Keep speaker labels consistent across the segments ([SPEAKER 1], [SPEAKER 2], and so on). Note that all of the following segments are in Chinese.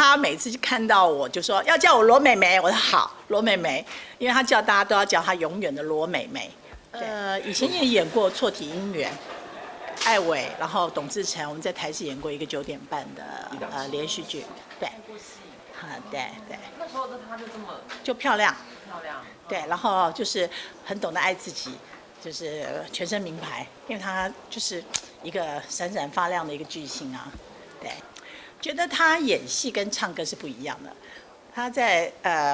[SPEAKER 1] 他每次看到我就说要叫我罗美美，我说好，罗美美，因为他叫大家都要叫他永远的罗美美。以前也演过《错体姻缘》，艾薇，然后董志成，我们在台视演过一个9点半的连续剧，对，对。
[SPEAKER 2] 那时候的他就这么
[SPEAKER 1] 就漂亮，对，然后就是很懂得爱自己，就是全身名牌，因为他就是一个闪闪发亮的一个巨星啊，对，觉得他演戏跟唱歌是不一样的。他在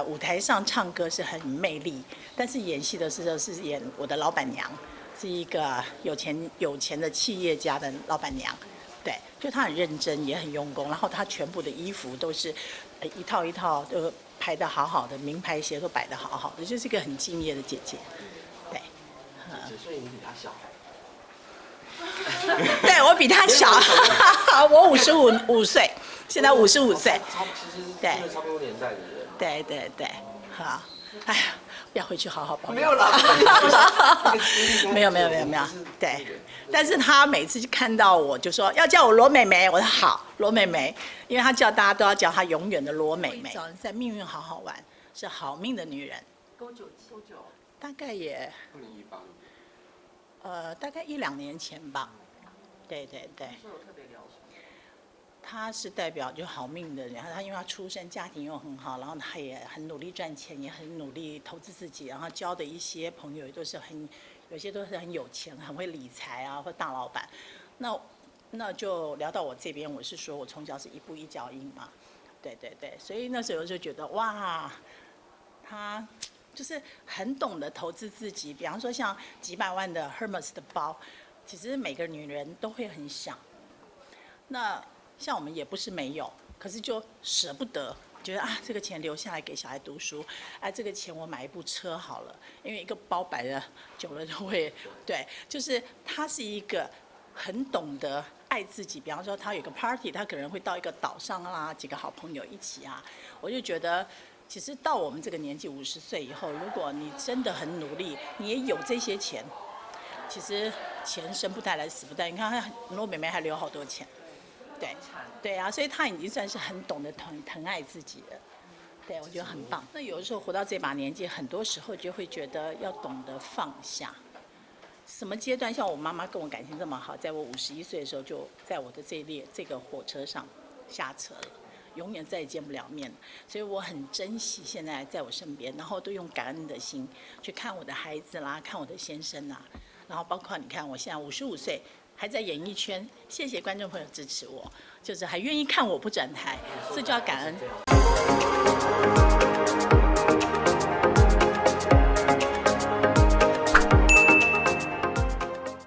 [SPEAKER 1] 舞台上唱歌是很魅力，但是演戏的时候是演我的老板娘，是一个有钱的企业家的老板娘。对，就她很认真，也很用功，然后她全部的衣服都是一套一套都排得好好的，名牌鞋都摆得好好的，就是一个很敬业的姐姐。对，
[SPEAKER 3] 所以你比她小。
[SPEAKER 1] 对，我比她小，我55岁。现在55岁，
[SPEAKER 3] 对，差不多年代的人。
[SPEAKER 1] 对，好，哎呀，要回去好好保养。
[SPEAKER 3] 没有啦，
[SPEAKER 1] 没有，对。但是他每次看到我就说要叫我罗美美，我说好，罗美美，因为他叫大家都要叫他永远的罗美美。在命运好好玩，是好命的女人。
[SPEAKER 2] 多久？
[SPEAKER 1] 大概也
[SPEAKER 3] 2018。
[SPEAKER 1] 大概1、2年前吧。对。
[SPEAKER 2] 是有特别聊什么？
[SPEAKER 1] 他是代表就好命的人，他因为他出身家庭又很好，然后他也很努力赚钱，也很努力投资自己，然后交的一些朋友也都是有些都是很有钱，很会理财啊，或大老板。那就聊到我这边，我是说我从小是一步一脚印嘛，对，所以那时候就觉得哇，他就是很懂得投资自己，比方说像几百万的 Hermes 的包，其实每个女人都会很想。那像我们也不是没有，可是就舍不得，觉得这个钱留下来给小孩读书，这个钱我买一部车好了，因为一个包摆了久了就会，对，就是他是一个很懂得爱自己。比方说他有个 party， 他可能会到一个岛上啦，几个好朋友一起啊，我就觉得。其实到我们这个年纪50岁以后，如果你真的很努力，你也有这些钱，其实钱生不带来死不带。你看罗美美还留好多钱。对啊，所以他已经算是很懂得疼爱自己了，对，我觉得很棒。那有的时候活到这把年纪，很多时候就会觉得要懂得放下。什么阶段？像我妈妈跟我感情这么好，在我51岁的时候，就在我的这个火车上下车了，永远再也见不了面。所以我很珍惜现在在我身边，然后都用感恩的心去看我的孩子啦，看我的先生啦，然后包括你看我现在55岁。还在演艺圈，谢谢观众朋友支持我，就是还愿意看我不转台，这就要感恩。